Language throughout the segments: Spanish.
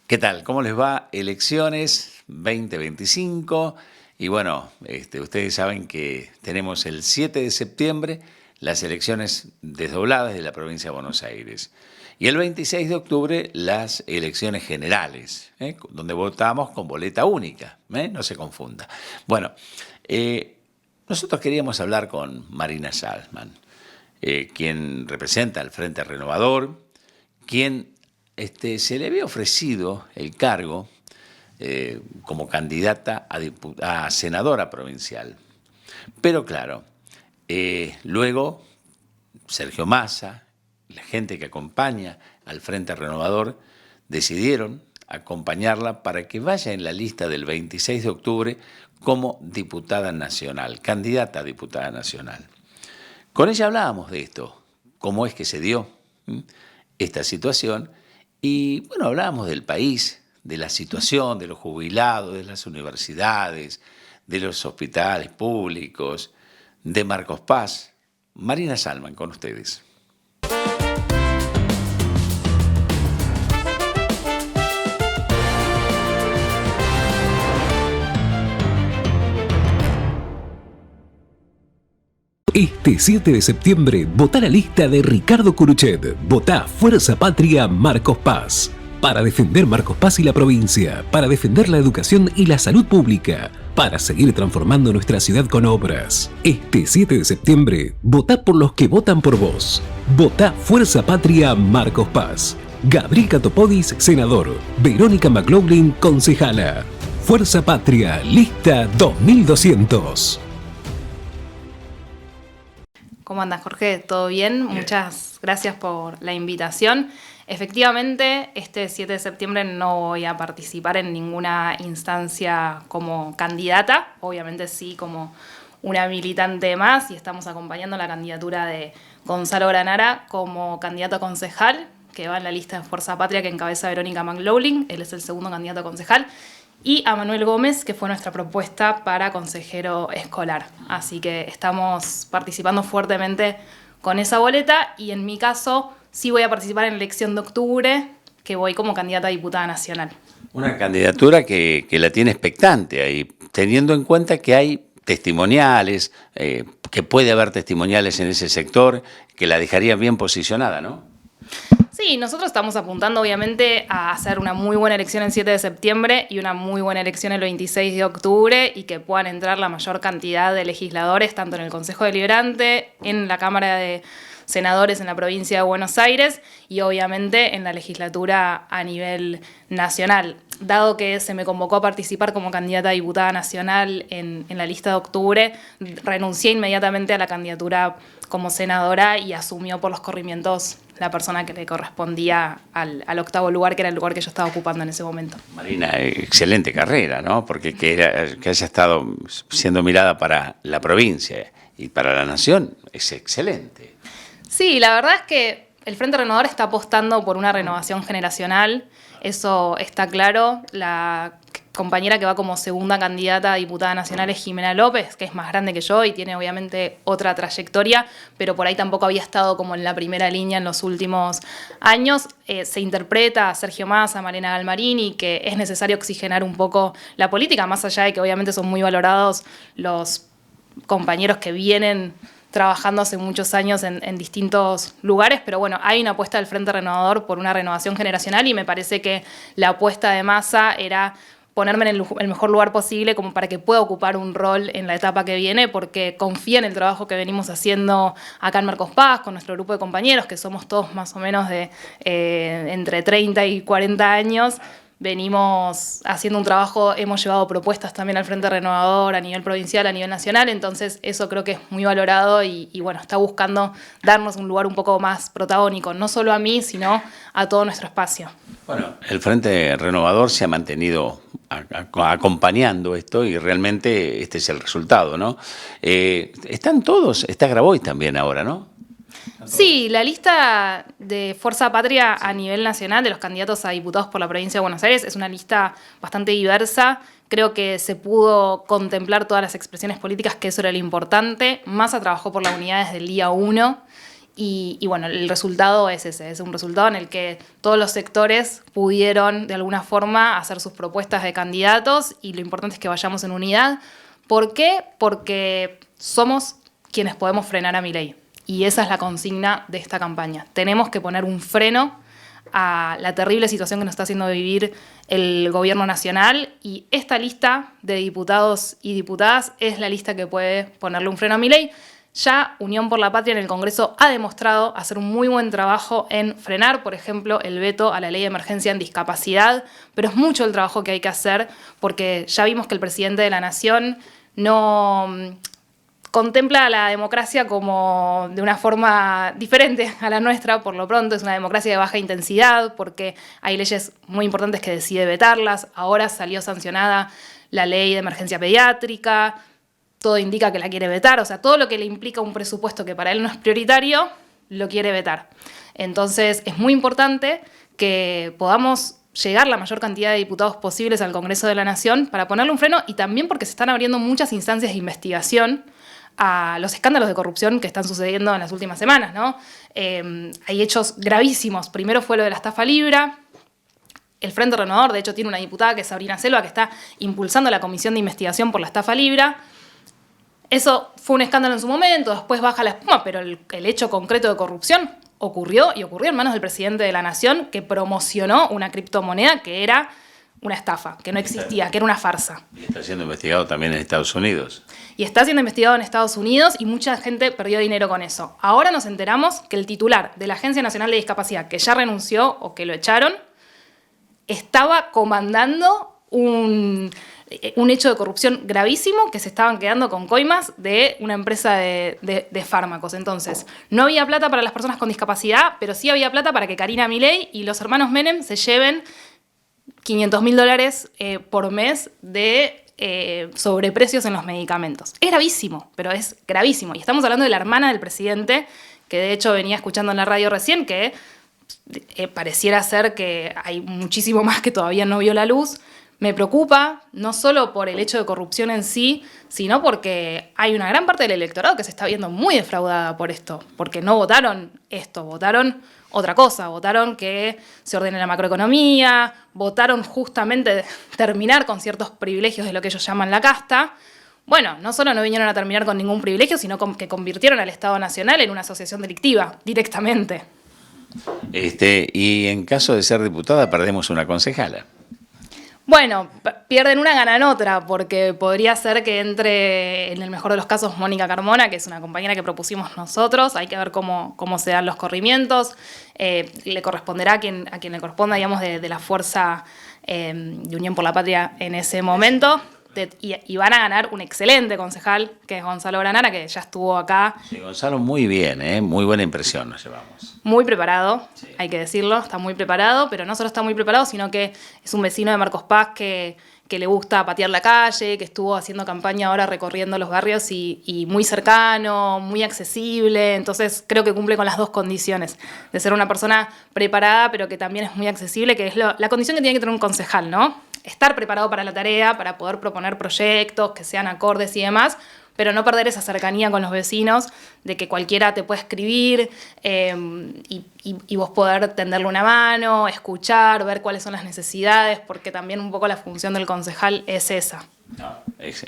¿Qué tal? ¿Cómo les va? Elecciones 2025. Y bueno, ustedes saben que tenemos el 7 de septiembre las elecciones desdobladas de la provincia de Buenos Aires. Y el 26 de octubre las elecciones generales, donde votamos con boleta única, no se confunda. Bueno, nosotros queríamos hablar con Marina Salzman, quien representa al Frente Renovador, quien se le había ofrecido el cargo como candidata a senadora provincial. Pero claro, luego Sergio Massa, la gente que acompaña al Frente Renovador, decidieron acompañarla para que vaya en la lista del 26 de octubre como diputada nacional, candidata a diputada nacional. Con ella hablábamos de esto, cómo es que se dio esta situación, y bueno, hablábamos del país, de la situación, de los jubilados, de las universidades, de los hospitales públicos, de Marcos Paz. Marina Salzman, con ustedes. Este 7 de septiembre, votá la lista de Ricardo Curuchet. Votá Fuerza Patria Marcos Paz. Para defender Marcos Paz y la provincia. Para defender la educación y la salud pública. Para seguir transformando nuestra ciudad con obras. Este 7 de septiembre, votá por los que votan por vos. Votá Fuerza Patria Marcos Paz. Gabriel Catopodis, senador. Verónica McLaughlin, concejala. Fuerza Patria, lista 2200. ¿Cómo andas, Jorge? ¿Todo bien? Muchas gracias por la invitación. Efectivamente, este 7 de septiembre no voy a participar en ninguna instancia como candidata, obviamente sí como una militante más, y estamos acompañando la candidatura de Gonzalo Granara como candidato a concejal, que va en la lista de Fuerza Patria que encabeza Verónica McLaughlin, él es el segundo candidato a concejal, y a Manuel Gómez, que fue nuestra propuesta para consejero escolar. Así que estamos participando fuertemente con esa boleta, y en mi caso sí voy a participar en la elección de octubre, que voy como candidata a diputada nacional. Una candidatura que la tiene expectante ahí, teniendo en cuenta que hay testimoniales, que puede haber testimoniales en ese sector, que la dejarían bien posicionada, ¿no? Sí, nosotros estamos apuntando obviamente a hacer una muy buena elección el 7 de septiembre y una muy buena elección el 26 de octubre, y que puedan entrar la mayor cantidad de legisladores, tanto en el Consejo Deliberante, en la Cámara de Senadores en la provincia de Buenos Aires y obviamente en la legislatura a nivel nacional. Dado que se me convocó a participar como candidata a diputada nacional en la lista de octubre, renuncié inmediatamente a la candidatura como senadora y asumió por los corrimientos la persona que le correspondía al octavo lugar, que era el lugar que yo estaba ocupando en ese momento. Marina, excelente carrera, ¿no? Porque que haya estado siendo mirada para la provincia y para la nación es excelente. Sí, la verdad es que el Frente Renovador está apostando por una renovación generacional, eso está claro. La compañera que va como segunda candidata a diputada nacional es Jimena López, que es más grande que yo y tiene obviamente otra trayectoria, pero por ahí tampoco había estado como en la primera línea en los últimos años. Se interpreta a Sergio Massa, a Malena Galmarini, que es necesario oxigenar un poco la política, más allá de que obviamente son muy valorados los compañeros que vienen trabajando hace muchos años en distintos lugares, pero bueno, hay una apuesta del Frente Renovador por una renovación generacional, y me parece que la apuesta de Massa era ponerme en el mejor lugar posible como para que pueda ocupar un rol en la etapa que viene, porque confía en el trabajo que venimos haciendo acá en Marcos Paz con nuestro grupo de compañeros, que somos todos más o menos de entre 30 y 40 años. Venimos haciendo un trabajo, hemos llevado propuestas también al Frente Renovador a nivel provincial, a nivel nacional, entonces eso creo que es muy valorado y bueno, está buscando darnos un lugar un poco más protagónico, no solo a mí, sino a todo nuestro espacio. Bueno, el Frente Renovador se ha mantenido acompañando esto y realmente este es el resultado, ¿no? Están todos, está Grabois también ahora, ¿no? Sí, la lista de Fuerza Patria a nivel nacional de los candidatos a diputados por la provincia de Buenos Aires es una lista bastante diversa. Creo que se pudo contemplar todas las expresiones políticas, que eso era lo importante. Massa trabajó por la unidad desde el día 1 Y bueno, el resultado es ese, es un resultado en el que todos los sectores pudieron de alguna forma hacer sus propuestas de candidatos y lo importante es que vayamos en unidad. ¿Por qué? Porque somos quienes podemos frenar a Milei. Y esa es la consigna de esta campaña. Tenemos que poner un freno a la terrible situación que nos está haciendo vivir el gobierno nacional y esta lista de diputados y diputadas es la lista que puede ponerle un freno a Milei. Ya Unión por la Patria en el Congreso ha demostrado hacer un muy buen trabajo en frenar, por ejemplo, el veto a la ley de emergencia en discapacidad, pero es mucho el trabajo que hay que hacer porque ya vimos que el presidente de la Nación no contempla la democracia como de una forma diferente a la nuestra, por lo pronto es una democracia de baja intensidad porque hay leyes muy importantes que decide vetarlas, ahora salió sancionada la ley de emergencia pediátrica, todo indica que la quiere vetar, o sea, todo lo que le implica un presupuesto que para él no es prioritario, lo quiere vetar. Entonces, es muy importante que podamos llegar la mayor cantidad de diputados posibles al Congreso de la Nación para ponerle un freno y también porque se están abriendo muchas instancias de investigación a los escándalos de corrupción que están sucediendo en las últimas semanas, ¿no? Hay hechos gravísimos. Primero fue lo de la estafa Libra. El Frente Renovador, de hecho, tiene una diputada que es Sabrina Selva, que está impulsando la comisión de investigación por la estafa Libra. Eso fue un escándalo en su momento, después baja la espuma, pero el hecho concreto de corrupción ocurrió en manos del presidente de la Nación que promocionó una criptomoneda que era una estafa, que no existía, que era una farsa. Y está siendo investigado también en Estados Unidos. Y está siendo investigado en Estados Unidos y mucha gente perdió dinero con eso. Ahora nos enteramos que el titular de la Agencia Nacional de Discapacidad, que ya renunció o que lo echaron, estaba comandando un hecho de corrupción gravísimo que se estaban quedando con coimas de una empresa de fármacos. Entonces, no había plata para las personas con discapacidad, pero sí había plata para que Karina Milei y los hermanos Menem se lleven $500.000 por mes de sobreprecios en los medicamentos. Es gravísimo, pero es gravísimo. Y estamos hablando de la hermana del presidente, que de hecho venía escuchando en la radio recién, que pareciera ser que hay muchísimo más que todavía no vio la luz. Me preocupa, no solo por el hecho de corrupción en sí, sino porque hay una gran parte del electorado que se está viendo muy defraudada por esto, porque no votaron esto, votaron otra cosa, votaron que se ordene la macroeconomía, votaron justamente terminar con ciertos privilegios de lo que ellos llaman la casta. Bueno, no solo no vinieron a terminar con ningún privilegio, sino que convirtieron al Estado Nacional en una asociación delictiva, directamente. Y en caso de ser diputada, perdemos una concejala. Bueno, pierden una, ganan otra, porque podría ser que entre, en el mejor de los casos, Mónica Carmona, que es una compañera que propusimos nosotros. Hay que ver cómo se dan los corrimientos. Le corresponderá a quien le corresponda, digamos, de la fuerza de Unión por la Patria en ese momento. Y van a ganar un excelente concejal, que es Gonzalo Granara, que ya estuvo acá. Sí, Gonzalo, muy bien, muy buena impresión nos llevamos. Muy preparado, sí. Hay que decirlo, está muy preparado, pero no solo está muy preparado, sino que es un vecino de Marcos Paz que le gusta patear la calle, que estuvo haciendo campaña ahora recorriendo los barrios y muy cercano, muy accesible. Entonces creo que cumple con las dos condiciones, de ser una persona preparada, pero que también es muy accesible, que es la condición que tiene que tener un concejal, ¿no? Estar preparado para la tarea, para poder proponer proyectos que sean acordes y demás, pero no perder esa cercanía con los vecinos, de que cualquiera te puede escribir y vos poder tenderle una mano, escuchar, ver cuáles son las necesidades, porque también un poco la función del concejal es esa.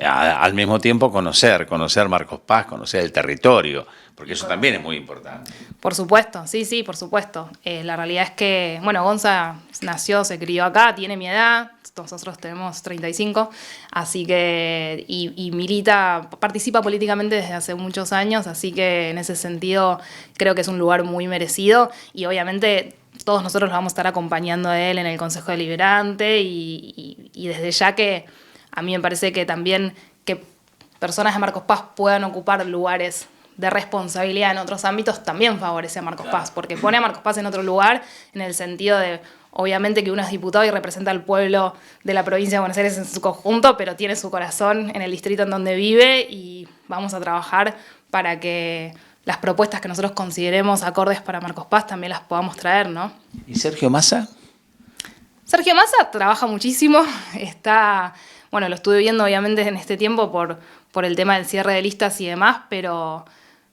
Al mismo tiempo conocer Marcos Paz, conocer el territorio, porque eso también es muy importante. Por supuesto, sí, por supuesto. La realidad es que, bueno, Gonza nació, se crió acá, tiene mi edad, nosotros tenemos 35, así que, y milita, participa políticamente desde hace muchos años, así que en ese sentido creo que es un lugar muy merecido y obviamente todos nosotros lo vamos a estar acompañando a él en el Consejo Deliberante y desde ya que a mí me parece que también que personas de Marcos Paz puedan ocupar lugares de responsabilidad en otros ámbitos también favorece a Marcos Paz, porque pone a Marcos Paz en otro lugar en el sentido de, obviamente que uno es diputado y representa al pueblo de la provincia de Buenos Aires en su conjunto, pero tiene su corazón en el distrito en donde vive y vamos a trabajar para que las propuestas que nosotros consideremos acordes para Marcos Paz también las podamos traer, ¿no? ¿Y Sergio Massa? Sergio Massa trabaja muchísimo, lo estuve viendo obviamente en este tiempo por el tema del cierre de listas y demás, pero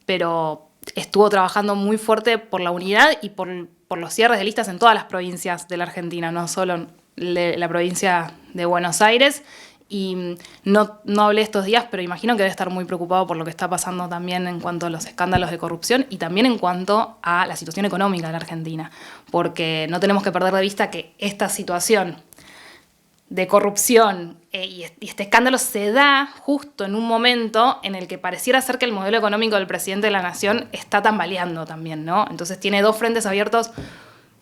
pero estuvo trabajando muy fuerte por la unidad y por los cierres de listas en todas las provincias de la Argentina, no solo en la provincia de Buenos Aires. Y no hablé estos días, pero imagino que debe estar muy preocupado por lo que está pasando también en cuanto a los escándalos de corrupción y también en cuanto a la situación económica de la Argentina. Porque no tenemos que perder de vista que esta situación de corrupción y este escándalo se da justo en un momento en el que pareciera ser que el modelo económico del presidente de la Nación está tambaleando también, ¿no? Entonces tiene dos frentes abiertos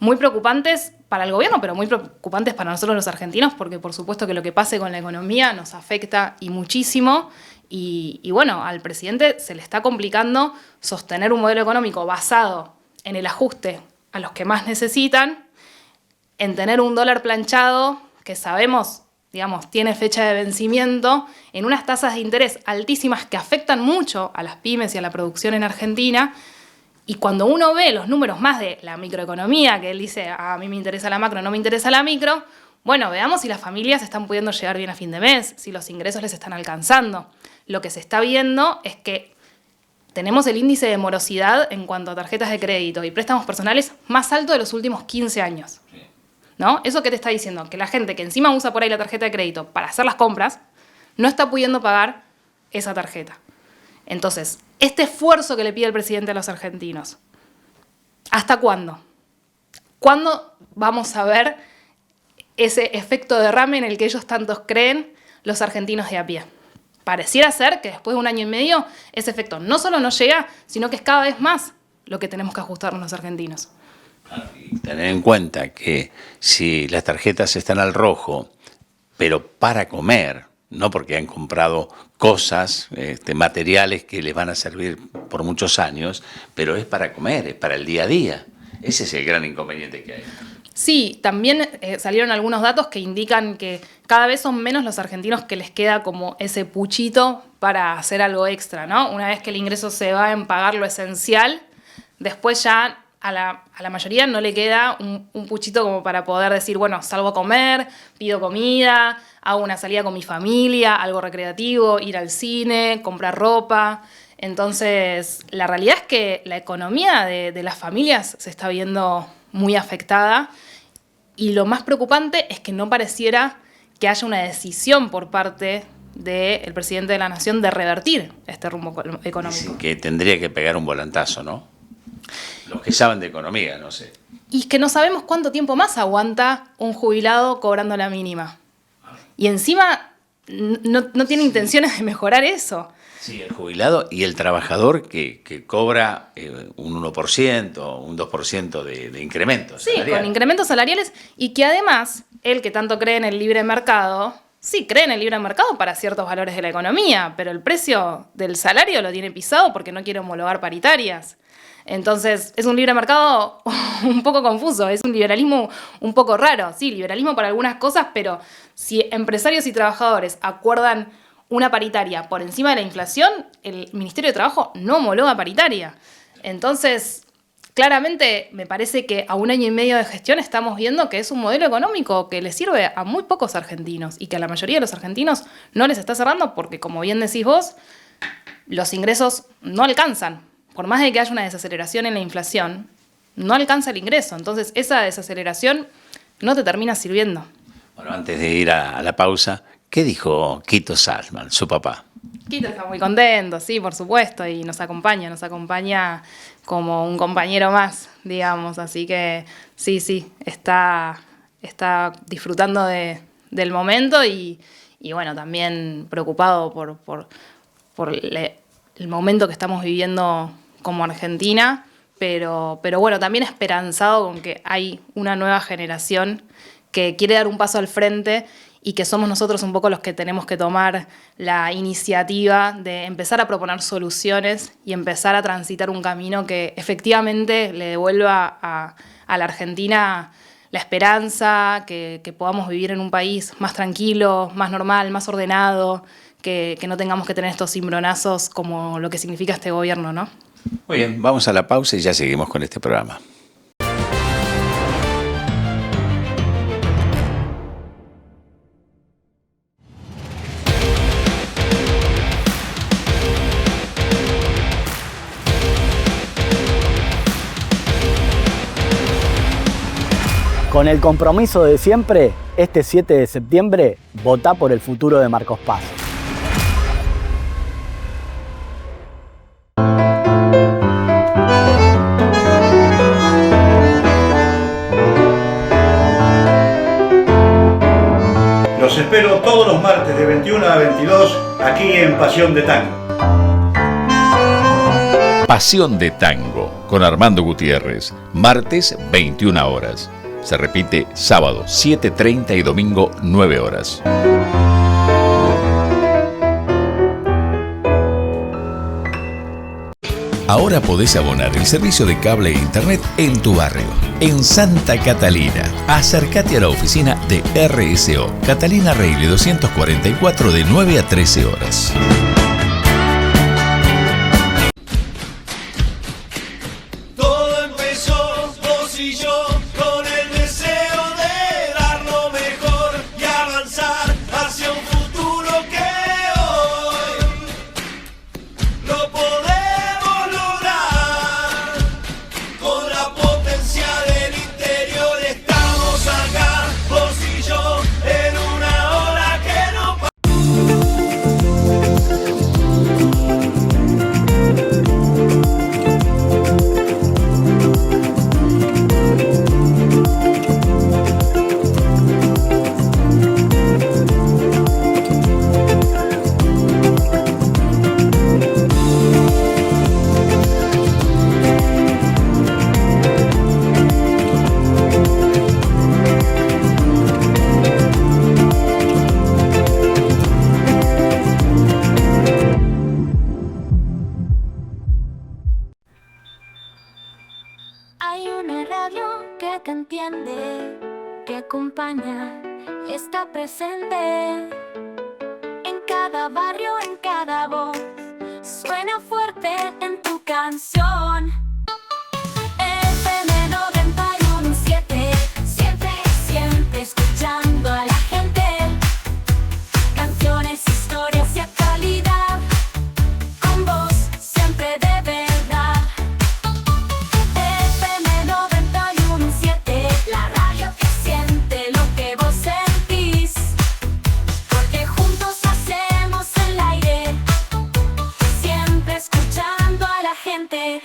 muy preocupantes para el gobierno, pero muy preocupantes para nosotros los argentinos, porque por supuesto que lo que pase con la economía nos afecta y muchísimo. Y bueno, al presidente se le está complicando sostener un modelo económico basado en el ajuste a los que más necesitan, en tener un dólar planchado que sabemos, digamos, tiene fecha de vencimiento, en unas tasas de interés altísimas que afectan mucho a las pymes y a la producción en Argentina. Y cuando uno ve los números más de la microeconomía, que él dice, a mí me interesa la macro, no me interesa la micro, bueno, veamos si las familias están pudiendo llegar bien a fin de mes, si los ingresos les están alcanzando. Lo que se está viendo es que tenemos el índice de morosidad en cuanto a tarjetas de crédito y préstamos personales más alto de los últimos 15 años. ¿No? ¿Eso qué te está diciendo? Que la gente que encima usa por ahí la tarjeta de crédito para hacer las compras, no está pudiendo pagar esa tarjeta. Entonces, este esfuerzo que le pide el presidente a los argentinos, ¿hasta cuándo? ¿Cuándo vamos a ver ese efecto derrame en el que ellos tantos creen, los argentinos de a pie? Pareciera ser que después de un año y medio ese efecto no solo no llega, sino que es cada vez más lo que tenemos que ajustarnos los argentinos. Y tener en cuenta que si las tarjetas están al rojo, pero para comer, no porque han comprado cosas, materiales que les van a servir por muchos años, pero es para comer, es para el día a día. Ese es el gran inconveniente que hay. Sí, también salieron algunos datos que indican que cada vez son menos los argentinos que les queda como ese puchito para hacer algo extra, ¿no? Una vez que el ingreso se va en pagar lo esencial, después ya a la mayoría no le queda un puchito como para poder decir, bueno, salgo a comer, pido comida, hago una salida con mi familia, algo recreativo, ir al cine, comprar ropa. Entonces, la realidad es que la economía de las familias se está viendo muy afectada y lo más preocupante es que no pareciera que haya una decisión por parte del presidente de la Nación de revertir este rumbo económico. Dicen que tendría que pegar un volantazo, ¿no? Los que saben de economía, no sé. Y que no sabemos cuánto tiempo más aguanta un jubilado cobrando la mínima. Y encima no tiene intenciones de mejorar eso. Sí, el jubilado y el trabajador que cobra un 1%, un 2% de incrementos. Sí, salarial. Con incrementos salariales y que además, él que tanto cree en el libre mercado, sí cree en el libre mercado para ciertos valores de la economía, pero el precio del salario lo tiene pisado porque no quiere homologar paritarias. Entonces, es un libre mercado un poco confuso, es un liberalismo un poco raro. Sí, liberalismo para algunas cosas, pero si empresarios y trabajadores acuerdan una paritaria por encima de la inflación, el Ministerio de Trabajo no homologa paritaria. Entonces, claramente me parece que a un año y medio de gestión estamos viendo que es un modelo económico que le sirve a muy pocos argentinos y que a la mayoría de los argentinos no les está cerrando porque, como bien decís vos, los ingresos no alcanzan. Por más de que haya una desaceleración en la inflación, no alcanza el ingreso. Entonces, esa desaceleración no te termina sirviendo. Bueno, antes de ir a la pausa, ¿qué dijo Quito Salzman, su papá? Quito está muy contento, sí, por supuesto, y nos acompaña como un compañero más, digamos. Así que sí, está disfrutando del momento y bueno, también preocupado por el momento que estamos viviendo como Argentina, pero bueno, también esperanzado con que hay una nueva generación que quiere dar un paso al frente y que somos nosotros un poco los que tenemos que tomar la iniciativa de empezar a proponer soluciones y empezar a transitar un camino que efectivamente le devuelva a la Argentina la esperanza, que podamos vivir en un país más tranquilo, más normal, más ordenado, que no tengamos que tener estos cimbronazos como lo que significa este gobierno, ¿no? Muy bien, vamos a la pausa y ya seguimos con este programa. Con el compromiso de siempre, este 7 de septiembre, votá por el futuro de Marcos Paz. Los espero todos los martes de 21 a 22 aquí en Pasión de Tango. Pasión de Tango con Armando Gutiérrez, martes 21 horas. Se repite sábado 7:30 y domingo 9 horas. Ahora podés abonar el servicio de cable e internet en tu barrio, en Santa Catalina. Acércate a la oficina de RSO, Catalina Reile 244 de 9 a 13 horas. Todo empezó, vos y yo, con el deseo de dar lo mejor y avanzar hacia un futuro que hoy lo podemos lograr. Con la potencia del interior estamos acá, vos y yo, en una hora que no pasa. Hay una radio que te entiende, que acompaña, está presente en cada barrio, en cada voz. Suena fuerte en tu canción. FM 91.7, siempre, siempre escuchando a la gente. Canciones, historias y actualidad, con voz siempre de verdad. FM 91.7, la radio que siente lo que vos sentís, porque juntos hacemos el aire, siempre escuchando a la gente.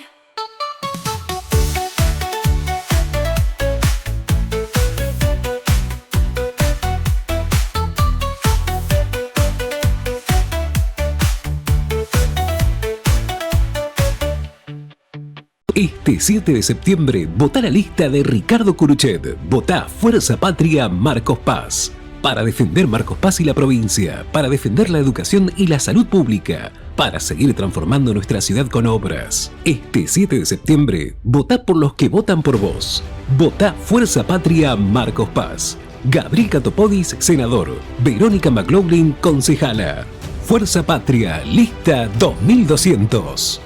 Este 7 de septiembre, votá la lista de Ricardo Curuchet. Votá Fuerza Patria Marcos Paz. Para defender Marcos Paz y la provincia, para defender la educación y la salud pública, para seguir transformando nuestra ciudad con obras. Este 7 de septiembre, votá por los que votan por vos. Votá Fuerza Patria Marcos Paz. Gabriel Catopodis, senador. Verónica McLaughlin, concejala. Fuerza Patria, lista 2200.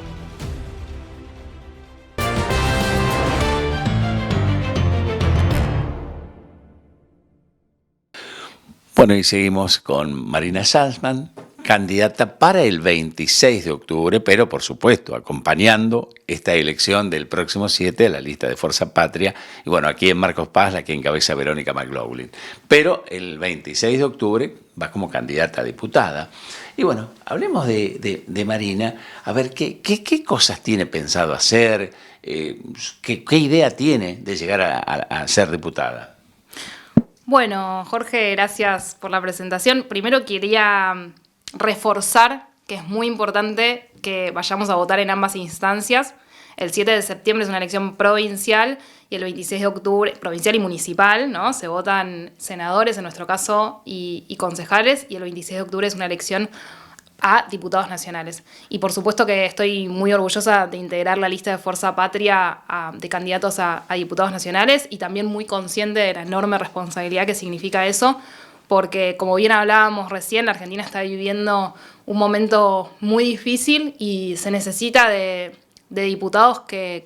Bueno, y seguimos con Marina Salzman, candidata para el 26 de octubre, pero por supuesto acompañando esta elección del próximo 7 de la lista de Fuerza Patria. Y bueno, aquí en Marcos Paz, la que encabeza Verónica McLaughlin. Pero el 26 de octubre va como candidata a diputada. Y bueno, hablemos de Marina, a ver qué cosas tiene pensado hacer, qué idea tiene de llegar a ser diputada. Bueno, Jorge, gracias por la presentación. Primero quería reforzar que es muy importante que vayamos a votar en ambas instancias. El 7 de septiembre es una elección provincial y el 26 de octubre, provincial y municipal, ¿no? Se votan senadores, en nuestro caso, y concejales, y el 26 de octubre es una elección a diputados nacionales. Y por supuesto que estoy muy orgullosa de integrar la lista de Fuerza Patria de candidatos a diputados nacionales y también muy consciente de la enorme responsabilidad que significa eso, porque como bien hablábamos recién, la Argentina está viviendo un momento muy difícil y se necesita de diputados que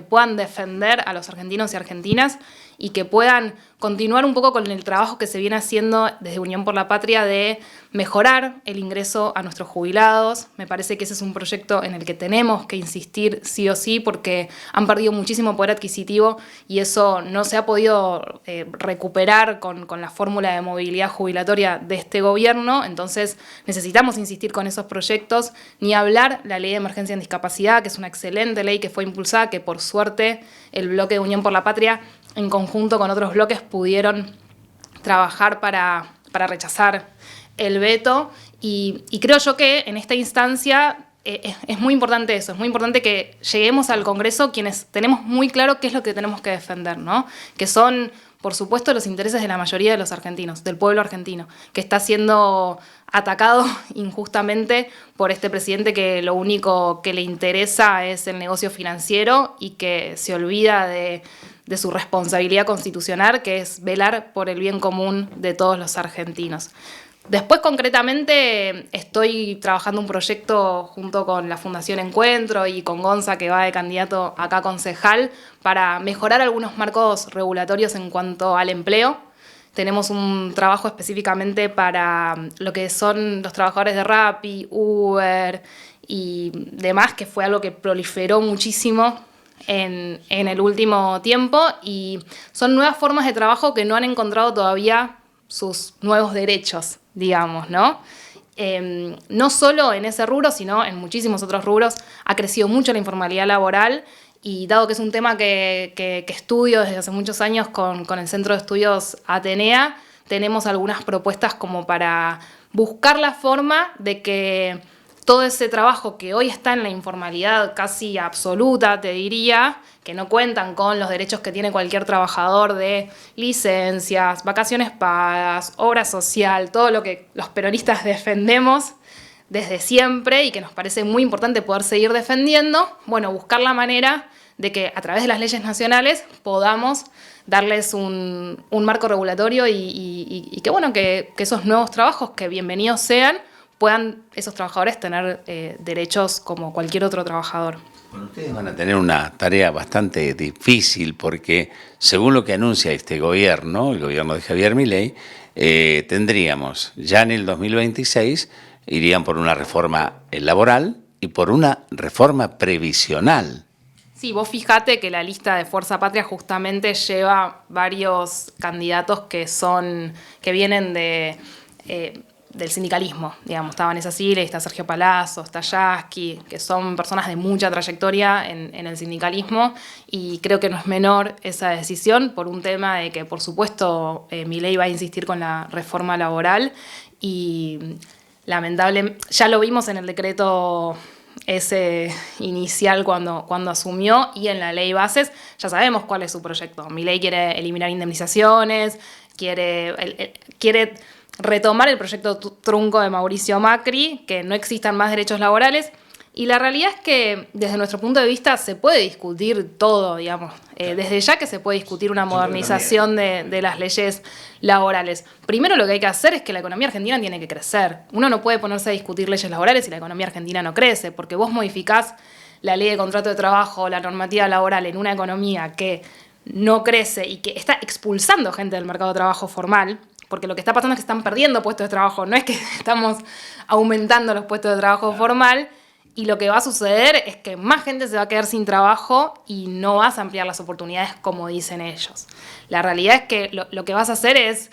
puedan defender a los argentinos y argentinas y que puedan continuar un poco con el trabajo que se viene haciendo desde Unión por la Patria de mejorar el ingreso a nuestros jubilados. Me parece que ese es un proyecto en el que tenemos que insistir sí o sí porque han perdido muchísimo poder adquisitivo y eso no se ha podido recuperar con la fórmula de movilidad jubilatoria de este gobierno. Entonces necesitamos insistir con esos proyectos. Ni hablar la ley de emergencia en discapacidad, que es una excelente ley que fue impulsada, que por suerte el bloque de Unión por la Patria en conjunto con otros bloques pudieron trabajar para rechazar el veto y creo yo que en esta instancia es muy importante eso, es muy importante que lleguemos al Congreso quienes tenemos muy claro qué es lo que tenemos que defender, ¿no? Que son, por supuesto, los intereses de la mayoría de los argentinos, del pueblo argentino, que está siendo atacado injustamente por este presidente que lo único que le interesa es el negocio financiero y que se olvida de su responsabilidad constitucional, que es velar por el bien común de todos los argentinos. Después, concretamente, estoy trabajando un proyecto junto con la Fundación Encuentro y con Gonza, que va de candidato acá a concejal, para mejorar algunos marcos regulatorios en cuanto al empleo. Tenemos un trabajo específicamente para lo que son los trabajadores de Rappi, Uber y demás, que fue algo que proliferó muchísimo en el último tiempo y son nuevas formas de trabajo que no han encontrado todavía sus nuevos derechos, digamos, ¿no? No solo en ese rubro, sino en muchísimos otros rubros ha crecido mucho la informalidad laboral y dado que es un tema que estudio desde hace muchos años con el Centro de Estudios Atenea, tenemos algunas propuestas como para buscar la forma de que todo ese trabajo que hoy está en la informalidad casi absoluta, te diría, que no cuentan con los derechos que tiene cualquier trabajador de licencias, vacaciones pagas, obra social, todo lo que los peronistas defendemos desde siempre y que nos parece muy importante poder seguir defendiendo, bueno, buscar la manera de que a través de las leyes nacionales podamos darles un marco regulatorio y que, bueno, que esos nuevos trabajos, que bienvenidos sean, puedan esos trabajadores tener derechos como cualquier otro trabajador. Bueno, ustedes van a tener una tarea bastante difícil porque, según lo que anuncia este gobierno, el gobierno de Javier Milei, tendríamos ya en el 2026, irían por una reforma laboral y por una reforma previsional. Sí, vos fijate que la lista de Fuerza Patria justamente lleva varios candidatos que vienen del sindicalismo, digamos. Está Vanessa Siles, está Sergio Palazzo, está Yasky, que son personas de mucha trayectoria en el sindicalismo y creo que no es menor esa decisión por un tema de que, por supuesto, Milei va a insistir con la reforma laboral y lamentable, ya lo vimos en el decreto ese inicial cuando asumió y en la ley bases ya sabemos cuál es su proyecto. Milei quiere eliminar indemnizaciones, quiere retomar el proyecto trunco de Mauricio Macri, que no existan más derechos laborales. Y la realidad es que desde nuestro punto de vista se puede discutir todo, digamos. Desde ya que se puede discutir una modernización de las leyes laborales. Primero lo que hay que hacer es que la economía argentina tiene que crecer. Uno no puede ponerse a discutir leyes laborales si la economía argentina no crece, porque vos modificás la ley de contrato de trabajo, la normativa laboral en una economía que no crece y que está expulsando gente del mercado de trabajo formal, porque lo que está pasando es que están perdiendo puestos de trabajo, no es que estamos aumentando los puestos de trabajo formal, y lo que va a suceder es que más gente se va a quedar sin trabajo y no vas a ampliar las oportunidades como dicen ellos. La realidad es que lo que vas a hacer es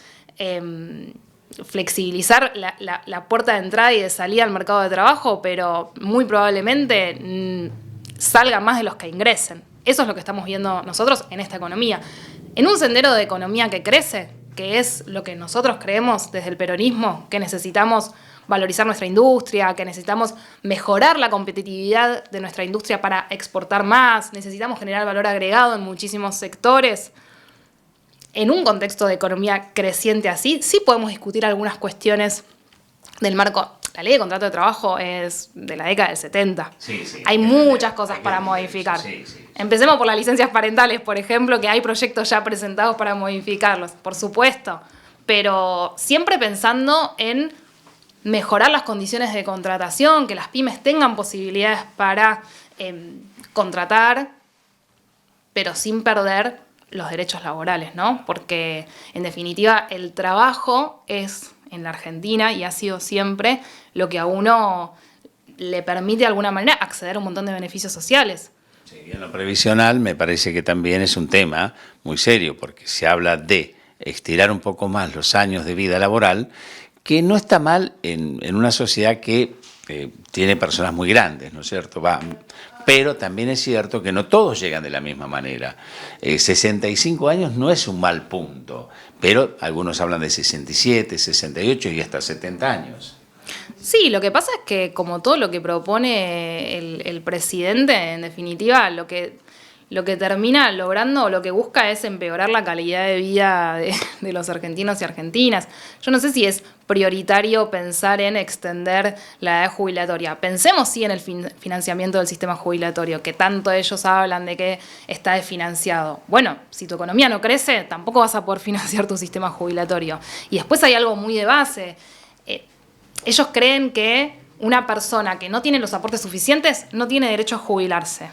flexibilizar la puerta de entrada y de salida al mercado de trabajo, pero muy probablemente salgan más de los que ingresen. Eso es lo que estamos viendo nosotros en esta economía. En un sendero de economía que crece, que es lo que nosotros creemos desde el peronismo, que necesitamos valorizar nuestra industria, que necesitamos mejorar la competitividad de nuestra industria para exportar más, necesitamos generar valor agregado en muchísimos sectores. En un contexto de economía creciente así, sí podemos discutir algunas cuestiones del marco. La ley de contrato de trabajo es de la década del 70. Sí, hay muchas cosas para modificar. Sí. Empecemos por las licencias parentales, por ejemplo, que hay proyectos ya presentados para modificarlos, por supuesto, pero siempre pensando en mejorar las condiciones de contratación, que las pymes tengan posibilidades para contratar, pero sin perder los derechos laborales, ¿no? Porque, en definitiva, el trabajo es, en la Argentina, y ha sido siempre, lo que a uno le permite de alguna manera acceder a un montón de beneficios sociales. Sí, en lo previsional me parece que también es un tema muy serio, porque se habla de estirar un poco más los años de vida laboral, que no está mal en una sociedad que tiene personas muy grandes, ¿no es cierto? Pero también es cierto que no todos llegan de la misma manera. 65 años no es un mal punto, pero algunos hablan de 67, 68 y hasta 70 años. Sí, lo que pasa es que como todo lo que propone el presidente, en definitiva, lo que termina logrando o lo que busca es empeorar la calidad de vida de los argentinos y argentinas. Yo no sé si es prioritario pensar en extender la edad jubilatoria. Pensemos sí en el financiamiento del sistema jubilatorio, que tanto ellos hablan de que está desfinanciado. Bueno, si tu economía no crece, tampoco vas a poder financiar tu sistema jubilatorio. Y después hay algo muy de base. Ellos creen que una persona que no tiene los aportes suficientes no tiene derecho a jubilarse.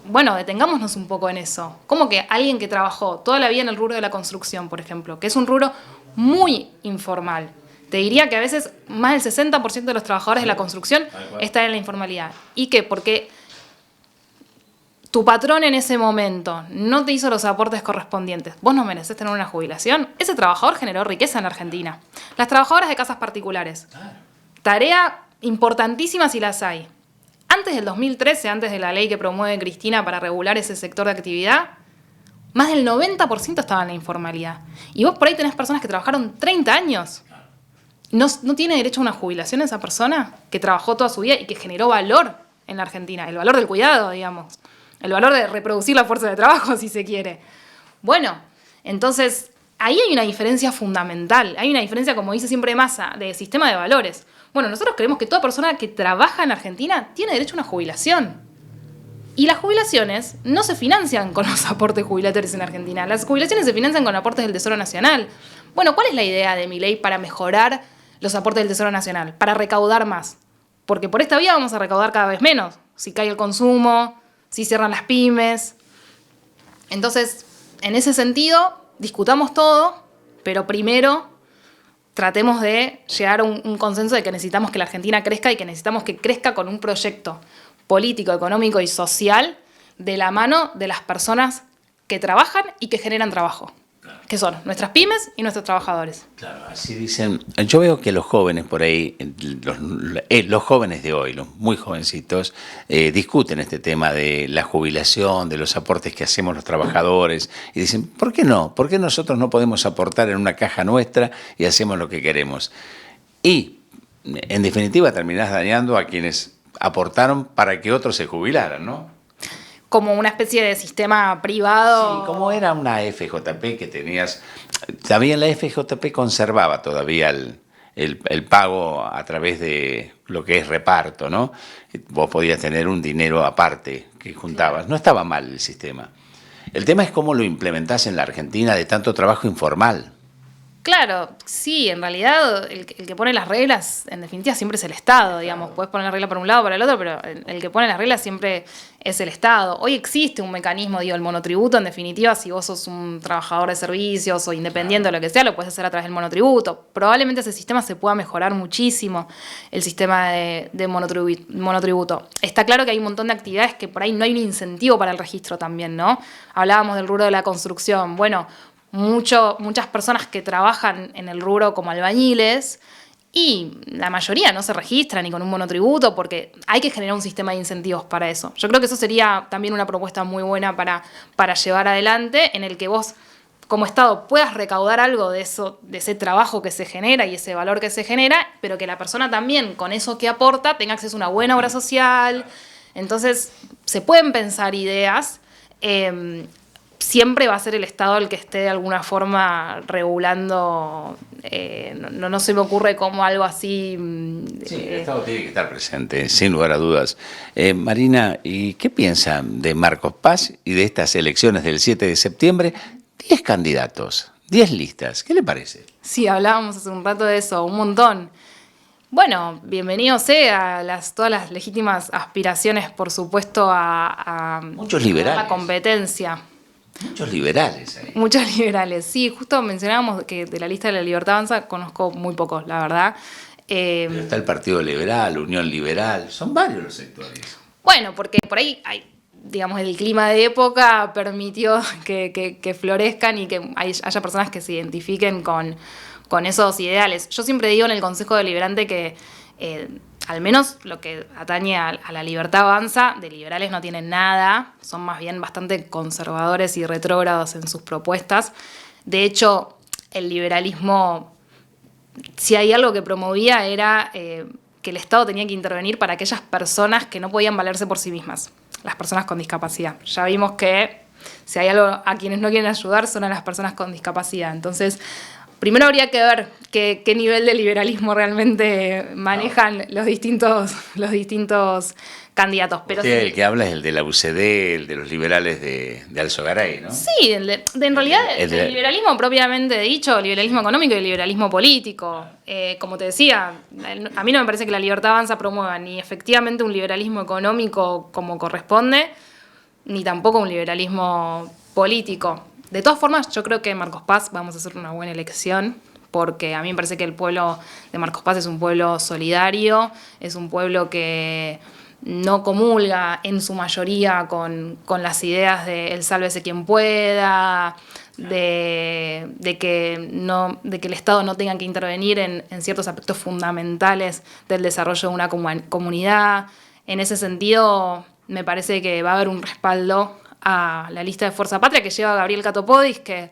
Bueno, detengámonos un poco en eso. ¿Cómo que alguien que trabajó toda la vida en el rubro de la construcción, por ejemplo, que es un rubro muy informal? Te diría que a veces más del 60% de los trabajadores de la construcción están en la informalidad. ¿Y qué? Porque tu patrón en ese momento no te hizo los aportes correspondientes. ¿Vos no merecés tener una jubilación? Ese trabajador generó riqueza en la Argentina. Las trabajadoras de casas particulares. Tarea importantísima si las hay. Antes del 2013, antes de la ley que promueve Cristina para regular ese sector de actividad, más del 90% estaba en la informalidad. Y vos por ahí tenés personas que trabajaron 30 años. ¿No tiene derecho a una jubilación esa persona que trabajó toda su vida y que generó valor en la Argentina? El valor del cuidado, digamos. El valor de reproducir la fuerza de trabajo, si se quiere. Bueno, entonces ahí hay una diferencia fundamental. Hay una diferencia, como dice siempre Massa, de sistema de valores. Bueno, nosotros creemos que toda persona que trabaja en Argentina tiene derecho a una jubilación. Y las jubilaciones no se financian con los aportes jubilatorios en Argentina. Las jubilaciones se financian con aportes del Tesoro Nacional. Bueno, ¿cuál es la idea de mi ley para mejorar los aportes del Tesoro Nacional? Para recaudar más. Porque por esta vía vamos a recaudar cada vez menos. Si cae el consumo, si cierran las pymes. Entonces, en ese sentido, discutamos todo, pero primero tratemos de llegar a un consenso de que necesitamos que la Argentina crezca y que necesitamos que crezca con un proyecto político, económico y social de la mano de las personas que trabajan y que generan trabajo, que son nuestras pymes y nuestros trabajadores. Claro, así dicen. Yo veo que los jóvenes por ahí, los jóvenes de hoy, los muy jovencitos, discuten este tema de la jubilación, de los aportes que hacemos los trabajadores, y dicen, ¿por qué no? ¿Por qué nosotros no podemos aportar en una caja nuestra y hacemos lo que queremos? Y, en definitiva, terminás dañando a quienes aportaron para que otros se jubilaran, ¿no? Como una especie de sistema privado. Sí, como era una FJP que tenías. También la FJP conservaba todavía el pago a través de lo que es reparto, ¿no? Vos podías tener un dinero aparte que juntabas. No estaba mal el sistema. El tema es cómo lo implementás en la Argentina de tanto trabajo informal. Claro, sí, en realidad el que pone las reglas, en definitiva, siempre es el Estado, digamos. Podés poner la regla para un lado o para el otro, pero el que pone las reglas siempre es el Estado. Hoy existe un mecanismo, el monotributo, en definitiva, si vos sos un trabajador de servicios o independiente o lo que sea, lo puedes hacer a través del monotributo. Probablemente ese sistema se pueda mejorar muchísimo, el sistema de monotributo. Está claro que hay un montón de actividades que por ahí no hay un incentivo para el registro también, ¿no? Hablábamos del rubro de la construcción. Bueno, muchas personas que trabajan en el rubro como albañiles y la mayoría no se registran ni con un monotributo porque hay que generar un sistema de incentivos para eso. Yo creo que eso sería también una propuesta muy buena para llevar adelante, en el que vos como Estado puedas recaudar algo de eso, de ese trabajo que se genera y ese valor que se genera, pero que la persona también con eso que aporta tenga acceso a una buena obra social. Entonces se pueden pensar ideas. Siempre va a ser el Estado el que esté de alguna forma regulando, no se me ocurre como algo así. Sí, el Estado tiene que estar presente, sin lugar a dudas. Marina, ¿y qué piensa de Marcos Paz y de estas elecciones del 7 de septiembre? 10 candidatos, 10 listas, ¿qué le parece? Sí, hablábamos hace un rato de eso, un montón. Bueno, bienvenido sea todas las legítimas aspiraciones, por supuesto, a muchos liberales. La competencia. Muchos liberales ahí. Muchos liberales, sí, justo mencionábamos que de la lista de la Libertad Avanza conozco muy pocos, la verdad. Pero está el Partido Liberal, Unión Liberal, son varios los sectores. Bueno, porque por ahí hay, digamos, el clima de época permitió que florezcan y que haya personas que se identifiquen con esos ideales. Yo siempre digo en el Consejo Deliberante que al menos lo que atañe a la Libertad Avanza, de liberales no tienen nada, son más bien bastante conservadores y retrógrados en sus propuestas. De hecho, el liberalismo, si hay algo que promovía, era que el Estado tenía que intervenir para aquellas personas que no podían valerse por sí mismas, las personas con discapacidad. Ya vimos que si hay algo a quienes no quieren ayudar son a las personas con discapacidad. Entonces, primero habría que ver qué nivel de liberalismo realmente manejan los distintos candidatos. Pero el que habla es el de la UCD, el de los liberales de Alzogaray, ¿no? Sí, en realidad el liberalismo propiamente dicho, liberalismo económico y liberalismo político. Como te decía, a mí no me parece que la Libertad Avanza promueva ni efectivamente un liberalismo económico como corresponde, ni tampoco un liberalismo político. De todas formas, yo creo que en Marcos Paz vamos a hacer una buena elección, porque a mí me parece que el pueblo de Marcos Paz es un pueblo solidario, es un pueblo que no comulga en su mayoría con las ideas de el sálvese quien pueda, de que el Estado no tenga que intervenir en ciertos aspectos fundamentales del desarrollo de una comunidad. En ese sentido, me parece que va a haber un respaldo a la lista de Fuerza Patria que lleva Gabriel Catopodis, que,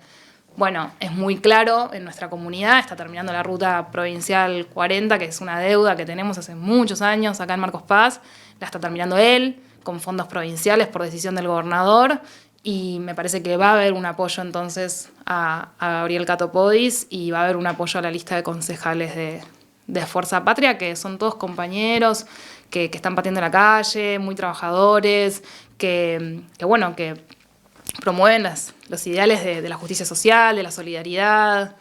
bueno, es muy claro en nuestra comunidad, está terminando la ruta provincial 40, que es una deuda que tenemos hace muchos años acá en Marcos Paz, la está terminando él, con fondos provinciales por decisión del gobernador, y me parece que va a haber un apoyo entonces a Gabriel Catopodis y va a haber un apoyo a la lista de concejales de Fuerza Patria, que son todos compañeros que están pateando en la calle, muy trabajadores, que promueven los ideales de la justicia social, de la solidaridad,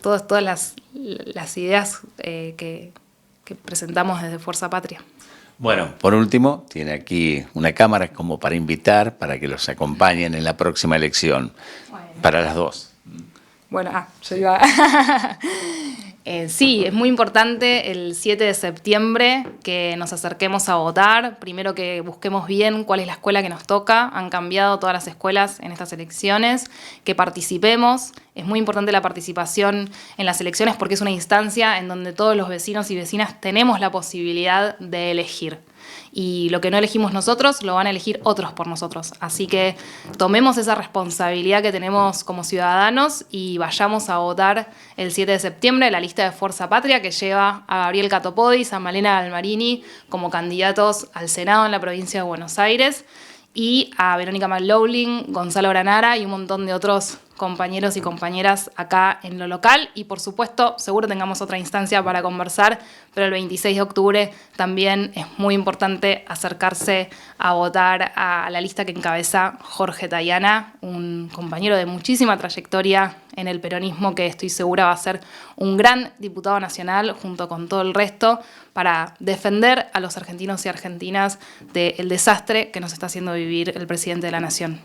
todas las ideas que presentamos desde Fuerza Patria. Bueno, por último, tiene aquí una cámara como para invitar, para que los acompañen en la próxima elección, para las dos. Bueno, yo iba... Sí, es muy importante el 7 de septiembre que nos acerquemos a votar. Primero que busquemos bien cuál es la escuela que nos toca. Han cambiado todas las escuelas en estas elecciones. Que participemos. Es muy importante la participación en las elecciones porque es una instancia en donde todos los vecinos y vecinas tenemos la posibilidad de elegir. Y lo que no elegimos nosotros, lo van a elegir otros por nosotros. Así que tomemos esa responsabilidad que tenemos como ciudadanos y vayamos a votar el 7 de septiembre la lista de Fuerza Patria que lleva a Gabriel Catopodis, a Malena Galmarini como candidatos al Senado en la provincia de Buenos Aires y a Verónica McLaughlin, Gonzalo Granara y un montón de otros compañeros y compañeras acá en lo local. Y por supuesto, seguro tengamos otra instancia para conversar, pero el 26 de octubre también es muy importante acercarse a votar a la lista que encabeza Jorge Tayana, un compañero de muchísima trayectoria en el peronismo que estoy segura va a ser un gran diputado nacional junto con todo el resto para defender a los argentinos y argentinas del desastre que nos está haciendo vivir el presidente de la Nación.